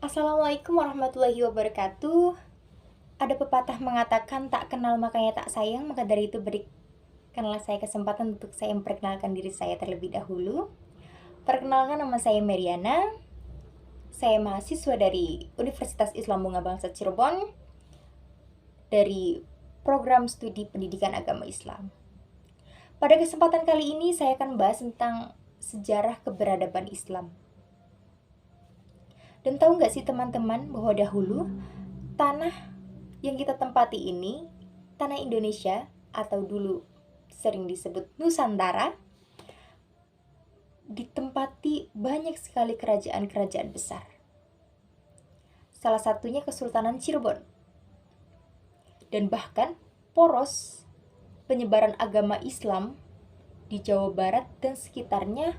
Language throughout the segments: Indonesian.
Assalamualaikum warahmatullahi wabarakatuh. Ada pepatah mengatakan tak kenal makanya tak sayang, maka dari itu berikanlah saya kesempatan untuk saya memperkenalkan diri saya terlebih dahulu. Perkenalkan, nama saya Meriana. Saya mahasiswa dari Universitas Islam Bunga Bangsa Cirebon dari program studi pendidikan agama Islam. Pada kesempatan kali ini saya akan bahas tentang sejarah keberadaban Islam. Dan tahu nggak sih teman-teman bahwa dahulu tanah yang kita tempati ini, tanah Indonesia atau dulu sering disebut Nusantara, ditempati banyak sekali kerajaan-kerajaan besar. Salah satunya Kesultanan Cirebon. Dan bahkan poros penyebaran agama Islam di Jawa Barat dan sekitarnya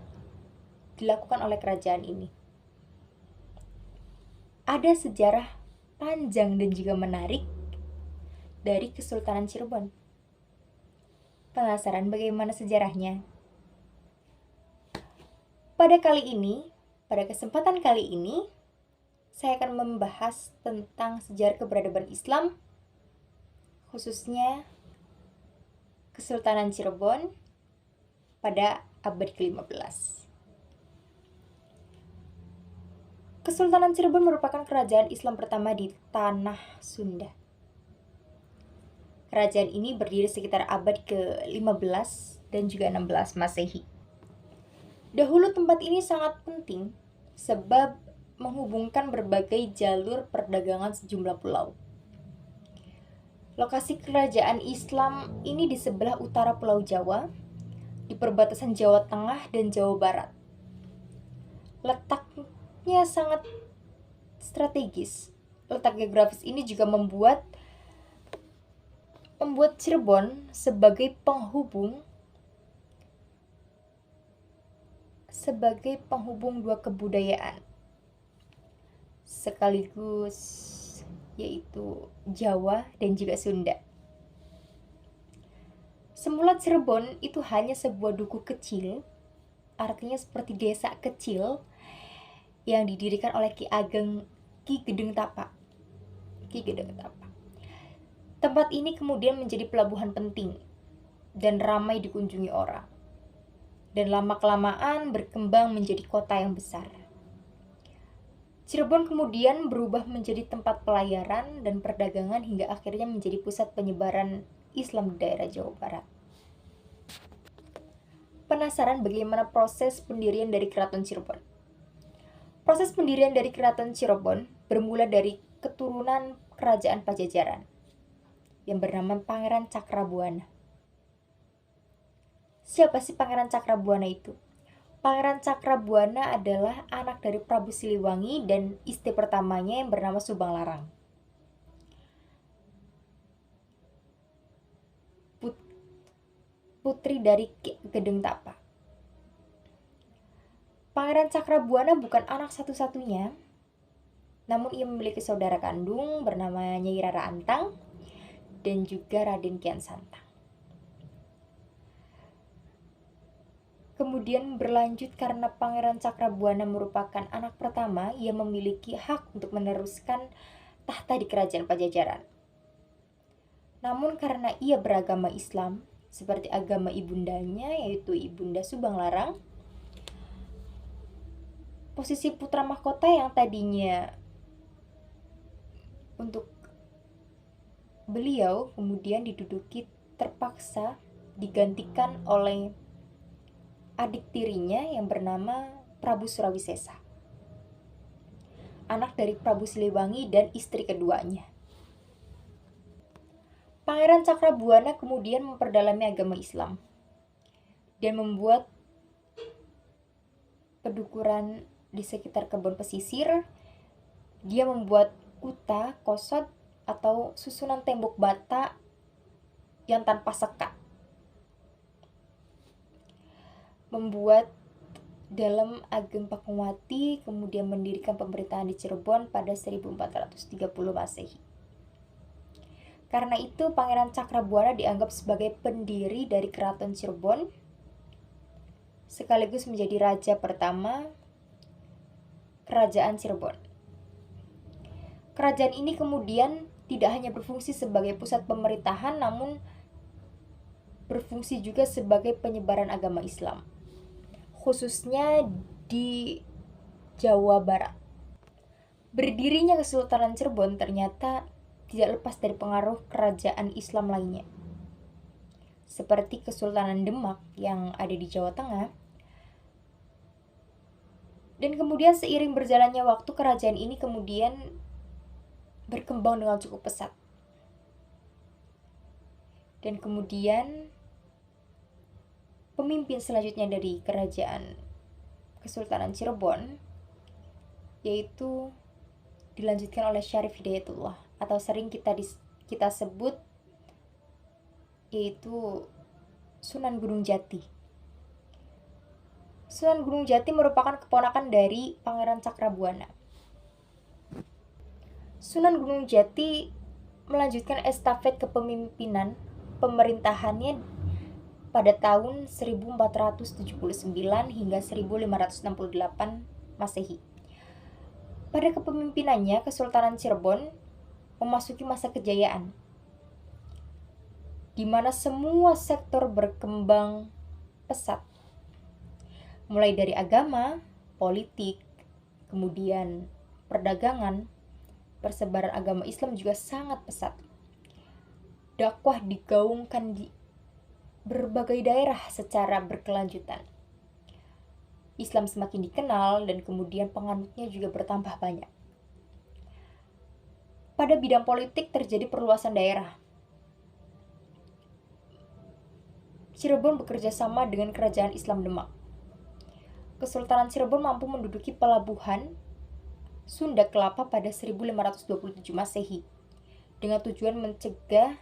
dilakukan oleh kerajaan ini. Ada sejarah panjang dan juga menarik dari Kesultanan Cirebon. Penasaran bagaimana sejarahnya? Pada kesempatan kali ini, saya akan membahas tentang sejarah keberadaban Islam, khususnya Kesultanan Cirebon pada abad ke-15. Kesultanan Cirebon merupakan kerajaan Islam pertama di tanah Sunda. Kerajaan ini berdiri sekitar abad ke-15 dan juga 16 Masehi. Dahulu tempat ini sangat penting sebab menghubungkan berbagai jalur perdagangan sejumlah pulau. Lokasi kerajaan Islam ini di sebelah utara Pulau Jawa, di perbatasan Jawa Tengah dan Jawa Barat. Letaknya sangat strategis. Letak geografis ini juga membuat Cirebon sebagai penghubung dua kebudayaan sekaligus, yaitu Jawa dan juga Sunda. Semula Cirebon itu hanya sebuah duku kecil, artinya seperti desa kecil yang didirikan oleh Ki Gedeng Tapa. Tempat ini kemudian menjadi pelabuhan penting dan ramai dikunjungi orang. Dan lama-kelamaan berkembang menjadi kota yang besar. Cirebon kemudian berubah menjadi tempat pelayaran dan perdagangan hingga akhirnya menjadi pusat penyebaran Islam di daerah Jawa Barat. Penasaran bagaimana proses pendirian dari Keraton Cirebon? Proses pendirian dari Keraton Cirebon bermula dari keturunan Kerajaan Pajajaran yang bernama Pangeran Cakrabuana. Siapa sih Pangeran Cakrabuana itu? Pangeran Cakrabuana adalah anak dari Prabu Siliwangi dan istri pertamanya yang bernama Subang Larang. Putri dari Ki Gedeng Tapa. Pangeran Cakrabuana bukan anak satu-satunya, namun ia memiliki saudara kandung bernama Nyai Rara Antang dan juga Raden Kian Santang. Kemudian berlanjut karena Pangeran Cakrabuana merupakan anak pertama, ia memiliki hak untuk meneruskan tahta di kerajaan Pajajaran. Namun karena ia beragama Islam, seperti agama ibundanya yaitu Ibunda Subang Larang, posisi putra mahkota yang tadinya untuk beliau kemudian diduduki terpaksa digantikan oleh adik tirinya yang bernama Prabu Surawisesa, anak dari Prabu Siliwangi dan istri keduanya. Pangeran Cakrabuana kemudian memperdalami agama Islam dan membuat pedukuran di sekitar kebun pesisir. Dia membuat kuta, kosot, atau susunan tembok bata yang tanpa sekat. Membuat dalam Ageng Pakungwati, kemudian mendirikan pemerintahan di Cirebon pada 1430 Masehi. Karena itu Pangeran Cakrabuana dianggap sebagai pendiri dari Keraton Cirebon, sekaligus menjadi raja pertama Kerajaan Cirebon. Kerajaan ini kemudian tidak hanya berfungsi sebagai pusat pemerintahan, namun berfungsi juga sebagai penyebaran agama Islam, khususnya di Jawa Barat. Berdirinya Kesultanan Cirebon ternyata tidak lepas dari pengaruh kerajaan Islam lainnya, seperti Kesultanan Demak yang ada di Jawa Tengah. Dan kemudian seiring berjalannya waktu, kerajaan ini kemudian berkembang dengan cukup pesat. Dan kemudian pemimpin selanjutnya dari kerajaan Kesultanan Cirebon yaitu dilanjutkan oleh Syarif Hidayatullah, atau sering kita sebut yaitu Sunan Gunung Jati. Sunan Gunung Jati merupakan keponakan dari Pangeran Cakrabuana. Sunan Gunung Jati melanjutkan estafet kepemimpinan pemerintahannya pada tahun 1479 hingga 1568 Masehi. Pada kepemimpinannya, Kesultanan Cirebon memasuki masa kejayaan, di mana semua sektor berkembang pesat, mulai dari agama, politik, kemudian perdagangan. Persebaran agama Islam juga sangat pesat. Dakwah digaungkan di berbagai daerah secara berkelanjutan. Islam semakin dikenal dan kemudian penganutnya juga bertambah banyak. Pada bidang politik terjadi perluasan daerah. Cirebon bekerja sama dengan Kerajaan Islam Demak. Kesultanan Cirebon mampu menduduki pelabuhan Sunda Kelapa pada 1527 Masehi dengan tujuan mencegah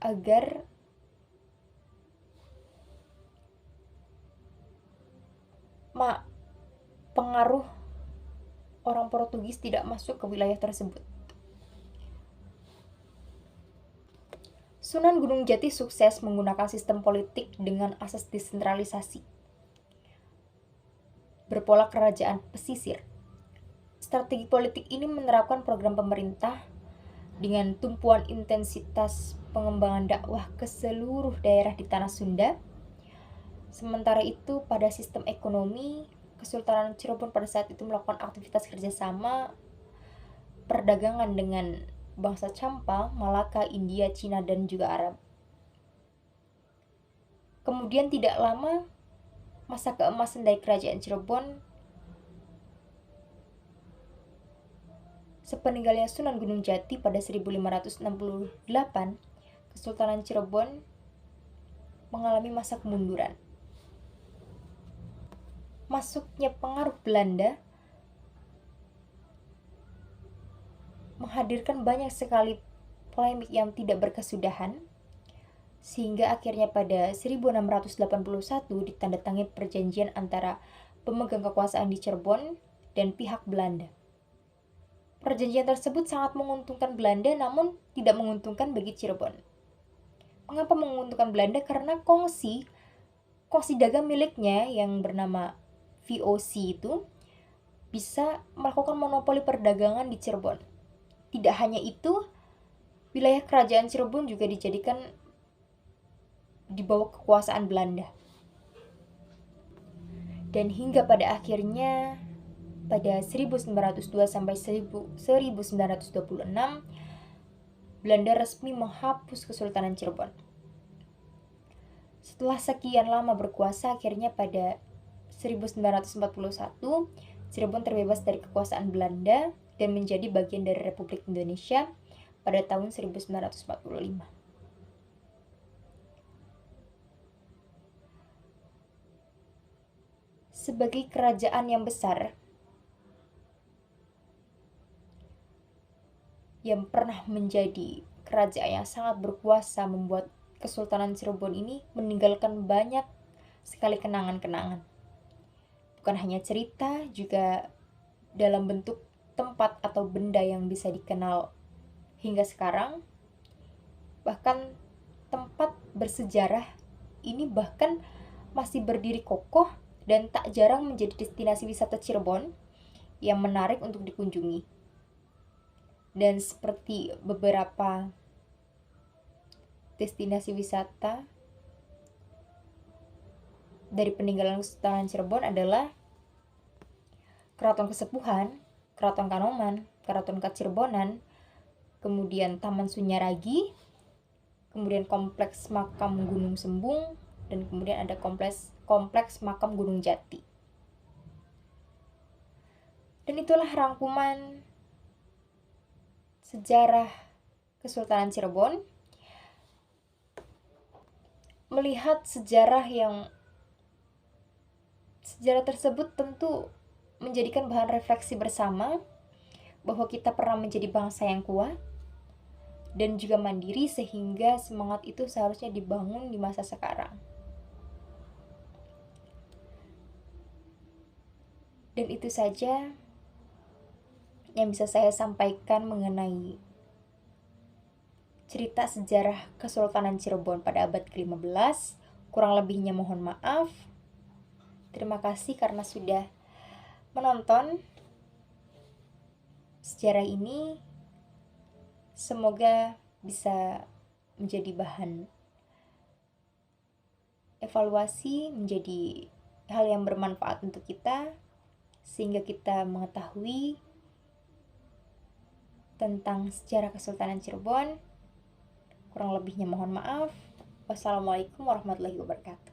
agar pengaruh orang Portugis tidak masuk ke wilayah tersebut. Sunan Gunung Jati sukses menggunakan sistem politik dengan asas desentralisasi, berpola kerajaan pesisir. Strategi politik ini menerapkan program pemerintah dengan tumpuan intensitas pengembangan dakwah ke seluruh daerah di tanah Sunda. Sementara itu, pada sistem ekonomi, Kesultanan Cirebon pada saat itu melakukan aktivitas kerjasama perdagangan dengan bangsa Campa, Malaka, India, Cina, dan juga Arab. Kemudian tidak lama, masa keemasan dari Kerajaan Cirebon sepeninggalnya Sunan Gunung Jati pada 1568, Kesultanan Cirebon mengalami masa kemunduran. Masuknya pengaruh Belanda menghadirkan banyak sekali polemik yang tidak berkesudahan, sehingga akhirnya pada 1681 ditandatangani perjanjian antara pemegang kekuasaan di Cirebon dan pihak Belanda. Perjanjian tersebut sangat menguntungkan Belanda, namun tidak menguntungkan bagi Cirebon. Mengapa menguntungkan Belanda? Karena kongsi dagang miliknya yang bernama VOC itu bisa melakukan monopoli perdagangan di Cirebon. Tidak hanya itu, wilayah kerajaan Cirebon juga dijadikan di bawah kekuasaan Belanda. Dan hingga pada akhirnya pada 1902 sampai 1926 Belanda resmi menghapus Kesultanan Cirebon. Setelah sekian lama berkuasa, akhirnya pada 1941 Cirebon terbebas dari kekuasaan Belanda dan menjadi bagian dari Republik Indonesia pada tahun 1945. Sebagai kerajaan yang besar yang pernah menjadi kerajaan yang sangat berkuasa, membuat Kesultanan Cirebon ini meninggalkan banyak sekali kenangan-kenangan. Bukan hanya cerita, juga dalam bentuk tempat atau benda yang bisa dikenal hingga sekarang. Bahkan tempat bersejarah ini bahkan masih berdiri kokoh dan tak jarang menjadi destinasi wisata Cirebon yang menarik untuk dikunjungi. Dan seperti beberapa destinasi wisata dari peninggalan Kesultanan Cirebon adalah Keraton Kesepuhan, Keraton Kanoman, Keraton Kacirebonan, kemudian Taman Sunyaragi, kemudian Kompleks Makam Gunung Sembung, dan kemudian ada kompleks Makam Gunung Jati. Dan itulah rangkuman sejarah Kesultanan Cirebon. Melihat sejarah tersebut tentu menjadikan bahan refleksi bersama bahwa kita pernah menjadi bangsa yang kuat dan juga mandiri, sehingga semangat itu seharusnya dibangun di masa sekarang. Dan itu saja yang bisa saya sampaikan mengenai cerita sejarah Kesultanan Cirebon pada abad ke-15. Kurang lebihnya mohon maaf. Terima kasih karena sudah menonton sejarah ini. Semoga bisa menjadi bahan evaluasi, menjadi hal yang bermanfaat untuk kita, sehingga kita mengetahui tentang sejarah Kesultanan Cirebon. Kurang lebihnya mohon maaf. Wassalamualaikum warahmatullahi wabarakatuh.